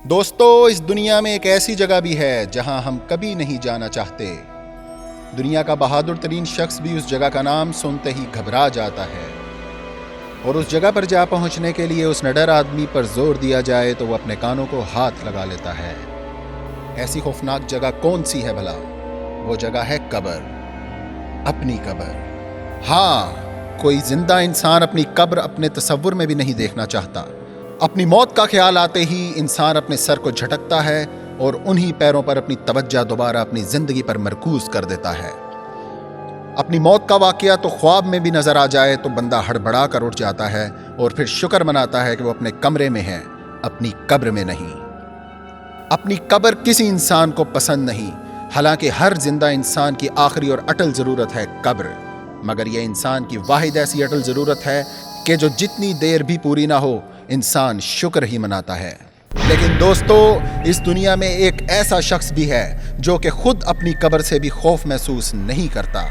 دوستو، اس دنیا میں ایک ایسی جگہ بھی ہے جہاں ہم کبھی نہیں جانا چاہتے۔ دنیا کا بہادر ترین شخص بھی اس جگہ کا نام سنتے ہی گھبرا جاتا ہے، اور اس جگہ پر جا پہنچنے کے لیے اس نڈر آدمی پر زور دیا جائے تو وہ اپنے کانوں کو ہاتھ لگا لیتا ہے۔ ایسی خوفناک جگہ کون سی ہے بھلا؟ وہ جگہ ہے قبر، اپنی قبر۔ ہاں، کوئی زندہ انسان اپنی قبر اپنے تصور میں بھی نہیں دیکھنا چاہتا۔ اپنی موت کا خیال آتے ہی انسان اپنے سر کو جھٹکتا ہے اور انہی پیروں پر اپنی توجہ دوبارہ اپنی زندگی پر مرکوز کر دیتا ہے۔ اپنی موت کا واقعہ تو خواب میں بھی نظر آ جائے تو بندہ ہڑبڑا کر اٹھ جاتا ہے اور پھر شکر مناتا ہے کہ وہ اپنے کمرے میں ہے، اپنی قبر میں نہیں۔ اپنی قبر کسی انسان کو پسند نہیں، حالانکہ ہر زندہ انسان کی آخری اور اٹل ضرورت ہے قبر، مگر یہ انسان کی واحد ایسی اٹل ضرورت ہے کہ جو جتنی دیر بھی پوری نہ ہو انسان شکر ہی مناتا ہے۔ لیکن دوستو، اس دنیا میں ایک ایسا شخص بھی ہے جو کہ خود اپنی قبر سے بھی خوف محسوس نہیں کرتا۔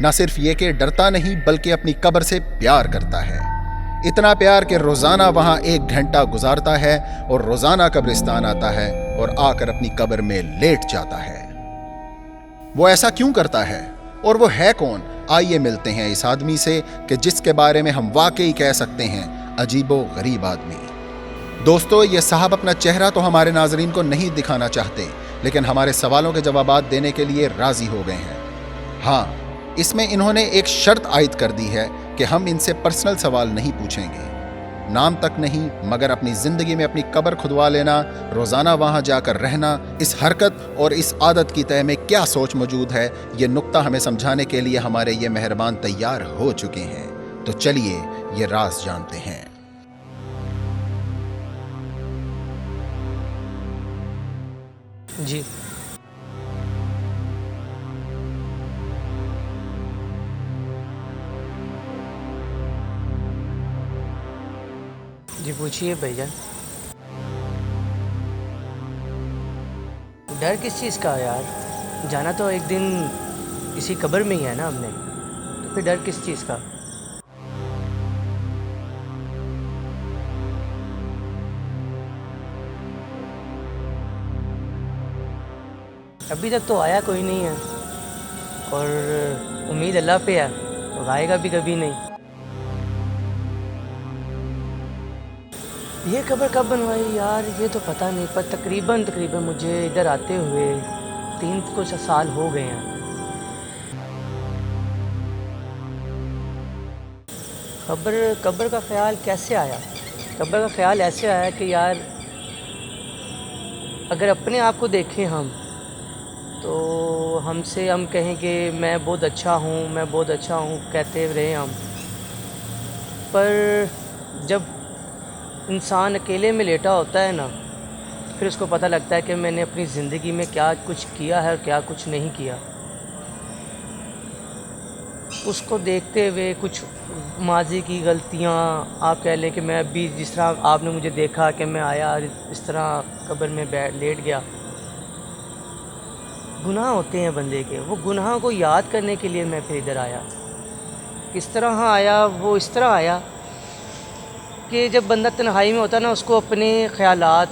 نہ صرف یہ کہ ڈرتا نہیں بلکہ اپنی قبر سے پیار کرتا ہے، اتنا پیار کہ روزانہ وہاں 1 گھنٹہ گزارتا ہے اور روزانہ قبرستان آتا ہے اور آ کر اپنی قبر میں لیٹ جاتا ہے۔ وہ ایسا کیوں کرتا ہے اور وہ ہے کون؟ آئیے ملتے ہیں اس آدمی سے کہ جس کے بارے میں ہم واقعی کہہ سکتے ہیں عجیب و غریب آدمی۔ دوستو، یہ صاحب اپنا چہرہ تو ہمارے ناظرین کو نہیں دکھانا چاہتے، لیکن ہمارے سوالوں کے جوابات دینے کے لیے راضی ہو گئے ہیں۔ ہاں، اس میں انہوں نے ایک شرط عائد کر دی ہے کہ ہم ان سے پرسنل سوال نہیں پوچھیں گے، نام تک نہیں، مگر اپنی زندگی میں اپنی قبر کھدوا لینا، روزانہ وہاں جا کر رہنا، اس حرکت اور اس عادت کی تہ میں کیا سوچ موجود ہے، یہ نقطہ ہمیں سمجھانے کے لیے ہمارے یہ مہربان تیار ہو چکے ہیں۔ تو چلیے یہ راز جانتے ہیں۔ جی جی پوچھیے بھائی جان۔ ڈر کس چیز کا یار؟ جانا تو ایک دن اسی قبر میں ہی ہے نا ہم نے، تو پھر ڈر کس چیز کا؟ ابھی تک تو آیا کوئی نہیں ہے، اور امید اللہ پہ ہے، تو آئے گا بھی کبھی نہیں۔ یہ قبر کب بنوائی یار، یہ تو پتہ نہیں، پر تقریباً مجھے ادھر آتے ہوئے 3 کچھ سال ہو گئے ہیں۔ قبر کا خیال کیسے آیا؟ قبر کا خیال ایسے آیا کہ یار اگر اپنے آپ کو دیکھیں ہم، تو ہم کہیں کہ میں بہت اچھا ہوں کہتے رہے ہم، پر جب انسان اکیلے میں لیٹا ہوتا ہے نا، پھر اس کو پتہ لگتا ہے کہ میں نے اپنی زندگی میں کیا کچھ کیا ہے اور کیا کچھ نہیں کیا۔ اس کو دیکھتے ہوئے کچھ ماضی کی غلطیاں، آپ کہہ لیں کہ میں ابھی جس طرح آپ نے مجھے دیکھا کہ میں آیا اس طرح قبر میں لیٹ گیا، گناہ ہوتے ہیں بندے کے، وہ گناہوں کو یاد کرنے کے لیے میں پھر ادھر آیا۔ کس طرح آیا؟ وہ اس طرح آیا کہ جب بندہ تنہائی میں ہوتا ہے نا، اس کو اپنے خیالات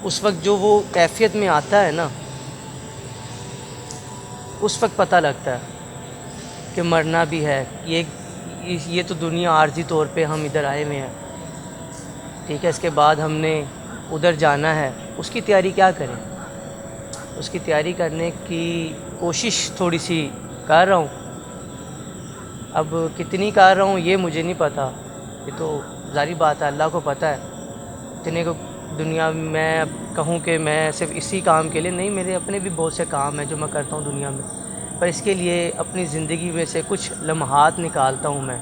اس وقت جو وہ کیفیت میں آتا ہے نا، اس وقت پتہ لگتا ہے کہ مرنا بھی ہے، یہ تو دنیا عارضی طور پہ ہم ادھر آئے ہوئے ہیں، ٹھیک ہے، اس کے بعد ہم نے ادھر جانا ہے، اس کی تیاری کیا کریں؟ اس کی تیاری کرنے کی کوشش تھوڑی سی کر رہا ہوں، اب کتنی کر رہا ہوں یہ مجھے نہیں پتہ، یہ تو ظاہری بات ہے، اللہ کو پتہ ہے۔ اتنے کو دنیا میں اب کہوں کہ میں صرف اسی کام کے لیے نہیں، میرے اپنے بھی بہت سے کام ہیں جو میں کرتا ہوں دنیا میں، پر اس کے لیے اپنی زندگی میں سے کچھ لمحات نکالتا ہوں میں،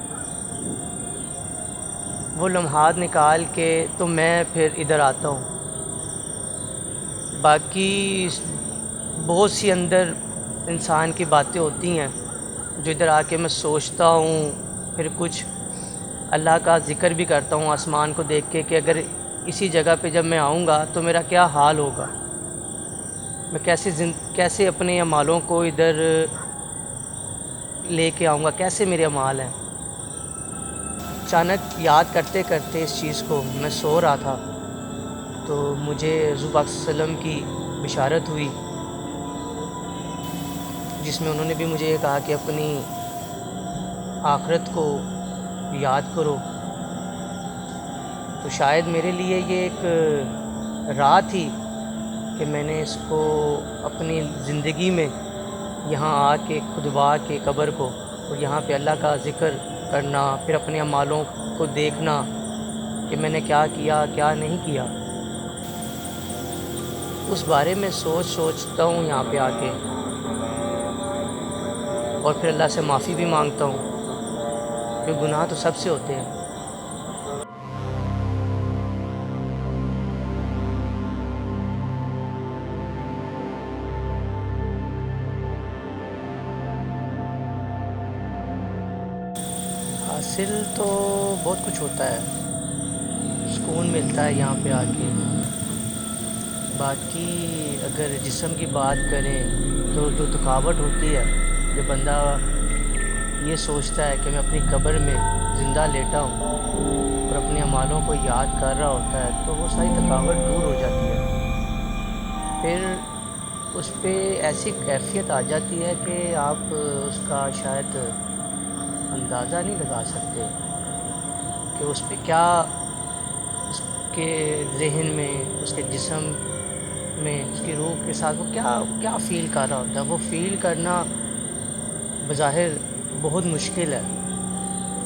وہ لمحات نکال کے تو میں پھر ادھر آتا ہوں۔ باقی بہت سی اندر انسان کی باتیں ہوتی ہیں جو ادھر آ کے میں سوچتا ہوں، پھر کچھ اللہ کا ذکر بھی کرتا ہوں آسمان کو دیکھ کے کہ اگر اسی جگہ پہ جب میں آؤں گا تو میرا کیا حال ہوگا، میں کیسے اپنے اعمالوں کو ادھر لے کے آؤں گا، کیسے میرے اعمال ہیں۔ اچانک یاد کرتے کرتے اس چیز کو میں سو رہا تھا تو مجھے حضور پاک صلی اللہ علیہ وسلم کی بشارت ہوئی، جس میں انہوں نے بھی مجھے یہ کہا کہ اپنی آخرت کو یاد کرو۔ تو شاید میرے لیے یہ ایک راہ تھی کہ میں نے اس کو اپنی زندگی میں یہاں آ کے خودوا کے قبر کو اور یہاں پہ اللہ کا ذکر کرنا، پھر اپنے اعمالوں کو دیکھنا کہ میں نے کیا کیا کیا نہیں کیا، اس بارے میں سوچتا ہوں یہاں پہ آ کے، اور پھر اللہ سے معافی بھی مانگتا ہوں کہ گناہ تو سب سے ہوتے ہیں۔ حاصل تو بہت کچھ ہوتا ہے، سکون ملتا ہے یہاں پہ آ کے۔ باقی اگر جسم کی بات کریں تو جو تھکاوٹ ہوتی ہے، جب بندہ یہ سوچتا ہے کہ میں اپنی قبر میں زندہ لیٹا ہوں اور اپنے اعمالوں کو یاد کر رہا ہوتا ہے، تو وہ ساری تھکاوٹ دور ہو جاتی ہے۔ پھر اس پہ ایسی کیفیت آ جاتی ہے کہ آپ اس کا شاید اندازہ نہیں لگا سکتے کہ اس پہ کیا، اس کے ذہن میں، اس کے جسم میں، اس کی روح کے ساتھ وہ کیا فیل کر رہا ہوتا ہے۔ وہ فیل کرنا بظاہر بہت مشکل ہے۔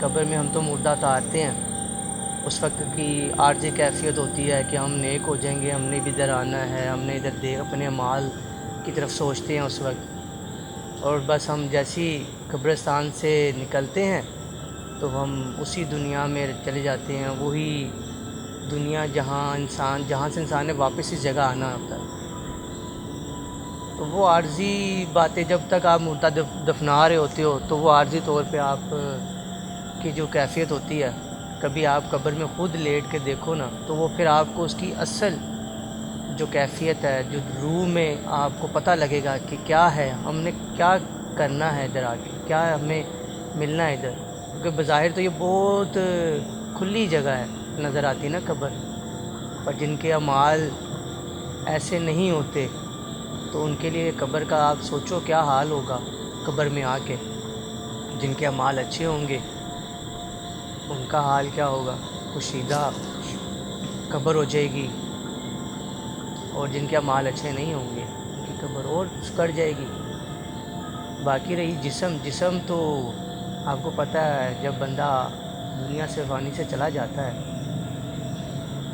قبر میں ہم تو مردہ اتارتے ہیں، اس وقت کی عارضی کیفیت ہوتی ہے کہ ہم نیک ہو جائیں گے، ہم نے بھی ادھر آنا ہے، ہم نے ادھر اپنے اعمال کی طرف سوچتے ہیں اس وقت، اور بس ہم جیسی قبرستان سے نکلتے ہیں تو ہم اسی دنیا میں چلے جاتے ہیں، وہی دنیا جہاں سے انسان نے واپس اس جگہ آنا ہوتا ہے۔ تو وہ عارضی باتیں جب تک آپ مردہ دفنا رہے ہوتے ہو تو وہ عارضی طور پہ آپ کی جو کیفیت ہوتی ہے، کبھی آپ قبر میں خود لیٹ کے دیکھو نا تو وہ پھر آپ کو اس کی اصل جو کیفیت ہے، جو روح میں آپ کو پتہ لگے گا کہ کیا ہے، ہم نے کیا کرنا ہے ادھر آ کے، کیا ہمیں ملنا ہے ادھر۔ کیونکہ بظاہر تو یہ بہت کھلی جگہ ہے نظر آتی نا قبر، پر جن کے اعمال ایسے نہیں ہوتے تو ان کے لیے قبر کا آپ سوچو کیا حال ہوگا قبر میں آ کے۔ جن کے اعمال اچھے ہوں گے ان کا حال کیا ہوگا، کشیدہ قبر ہو جائے گی، اور جن کے اعمال اچھے نہیں ہوں گے ان کی قبر اور کٹ جائے گی۔ باقی رہی جسم تو آپ کو پتہ ہے جب بندہ دنیا سے فانی سے چلا جاتا ہے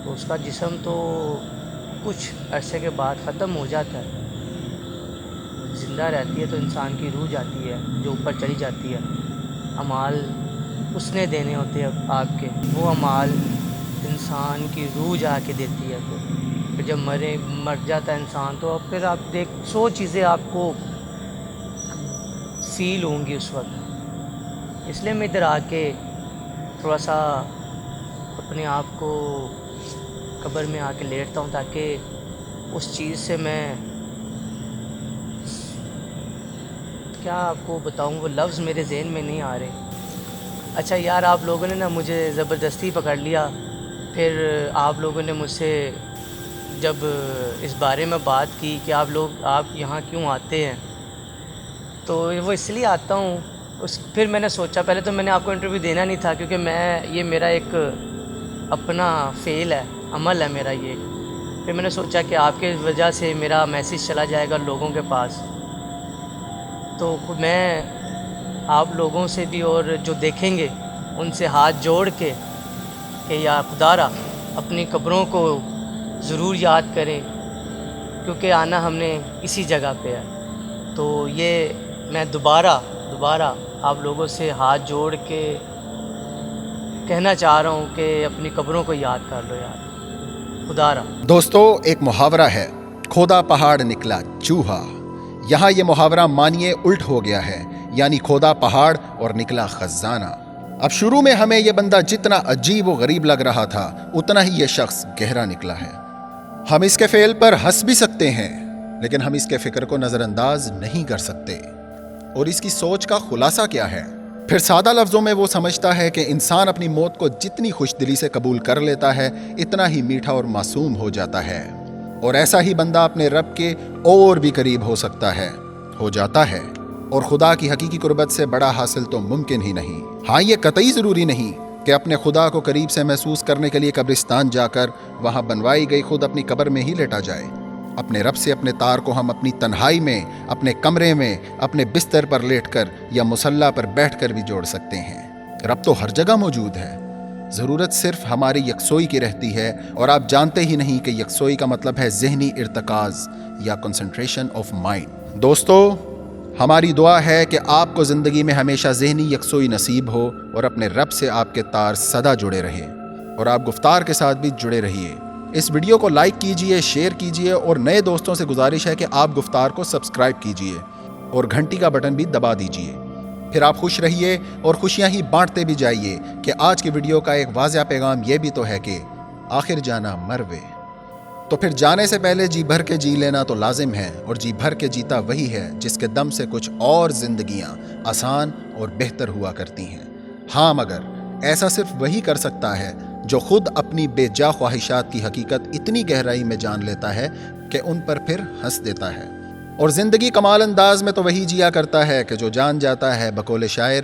تو اس کا جسم تو کچھ عرصے کے بعد ختم ہو جاتا ہے۔ زندہ رہتی ہے تو انسان کی روح جاتی ہے جو اوپر چلی جاتی ہے، اعمال اس نے دینے ہوتے ہیں آپ کے، وہ اعمال انسان کی روح جا کے دیتی ہے۔ پھر جب مر جاتا ہے انسان تو پھر آپ 100 چیزیں آپ کو فیل ہوں گی اس وقت۔ اس لیے میں ادھر آ کے تھوڑا سا اپنے آپ کو قبر میں آ کے لیٹتا ہوں تاکہ اس چیز سے میں کیا آپ کو بتاؤں، وہ لفظ میرے ذہن میں نہیں آ رہے۔ اچھا یار، آپ لوگوں نے نا مجھے زبردستی پکڑ لیا، پھر آپ لوگوں نے مجھ سے جب اس بارے میں بات کی کہ آپ یہاں کیوں آتے ہیں، تو وہ اس لیے آتا ہوں۔ پھر میں نے سوچا، پہلے تو میں نے آپ کو انٹرویو دینا نہیں تھا کیونکہ یہ میرا ایک اپنا فعل ہے، عمل ہے میرا یہ۔ پھر میں نے سوچا کہ آپ کے وجہ سے میرا میسیج چلا جائے گا لوگوں کے پاس، تو میں آپ لوگوں سے بھی اور جو دیکھیں گے ان سے ہاتھ جوڑ کے کہ یا خدا را اپنی قبروں کو ضرور یاد کریں، کیونکہ آنا ہم نے اسی جگہ پہ ہے۔ تو یہ میں دوبارہ آپ لوگوں سے ہاتھ جوڑ کے کہنا چاہ رہا ہوں کہ اپنی قبروں کو یاد کر لو یار، خدا را۔ دوستو، ایک محاورہ ہے، کھودا پہاڑ نکلا چوہا۔ یہاں یہ محاورہ مانیے الٹ ہو گیا ہے، یعنی کھودا پہاڑ اور نکلا خزانہ۔ اب شروع میں ہمیں یہ بندہ جتنا عجیب و غریب لگ رہا تھا اتنا ہی یہ شخص گہرا نکلا ہے۔ ہم اس کے فعل پر ہنس بھی سکتے ہیں لیکن ہم اس کے فکر کو نظر انداز نہیں کر سکتے۔ اور اس کی سوچ کا خلاصہ کیا ہے؟ پھر سادہ لفظوں میں وہ سمجھتا ہے کہ انسان اپنی موت کو جتنی خوش دلی سے قبول کر لیتا ہے اتنا ہی میٹھا اور معصوم ہو جاتا ہے، اور ایسا ہی بندہ اپنے رب کے اور بھی قریب ہو سکتا ہے، ہو جاتا ہے، اور خدا کی حقیقی قربت سے بڑا حاصل تو ممکن ہی نہیں۔ ہاں، یہ قطعی ضروری نہیں کہ اپنے خدا کو قریب سے محسوس کرنے کے لیے قبرستان جا کر وہاں بنوائی گئی خود اپنی قبر میں ہی لیٹا جائے۔ اپنے رب سے اپنے تار کو ہم اپنی تنہائی میں، اپنے کمرے میں، اپنے بستر پر لیٹ کر یا مصلی پر بیٹھ کر بھی جوڑ سکتے ہیں۔ رب تو ہر جگہ موجود ہے، ضرورت صرف ہماری یکسوئی کی رہتی ہے، اور آپ جانتے ہی نہیں کہ یکسوئی کا مطلب ہے ذہنی ارتکاز یا کنسنٹریشن آف مائنڈ۔ دوستو، ہماری دعا ہے کہ آپ کو زندگی میں ہمیشہ ذہنی یکسوئی نصیب ہو اور اپنے رب سے آپ کے تار سدا جڑے رہے، اور آپ گفتار کے ساتھ بھی جڑے رہیے۔ اس ویڈیو کو لائک کیجئے، شیئر کیجئے، اور نئے دوستوں سے گزارش ہے کہ آپ گفتار کو سبسکرائب کیجئے اور گھنٹی کا بٹن بھی دبا دیجئے۔ پھر آپ خوش رہیے اور خوشیاں ہی بانٹتے بھی جائیے کہ آج کی ویڈیو کا ایک واضح پیغام یہ بھی تو ہے کہ آخر جانا مروے، تو پھر جانے سے پہلے جی بھر کے جی لینا تو لازم ہے، اور جی بھر کے جیتا وہی ہے جس کے دم سے کچھ اور زندگیاں آسان اور بہتر ہوا کرتی ہیں۔ ہاں، مگر ایسا صرف وہی کر سکتا ہے جو خود اپنی بے جا خواہشات کی حقیقت اتنی گہرائی میں جان لیتا ہے کہ ان پر پھر ہنس دیتا ہے، اور زندگی کمال انداز میں تو وہی جیا کرتا ہے کہ جو جان جاتا ہے بقول شاعر،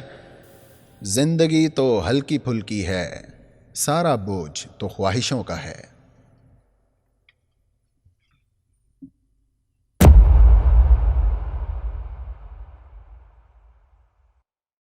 زندگی تو ہلکی پھلکی ہے، سارا بوجھ تو خواہشوں کا ہے۔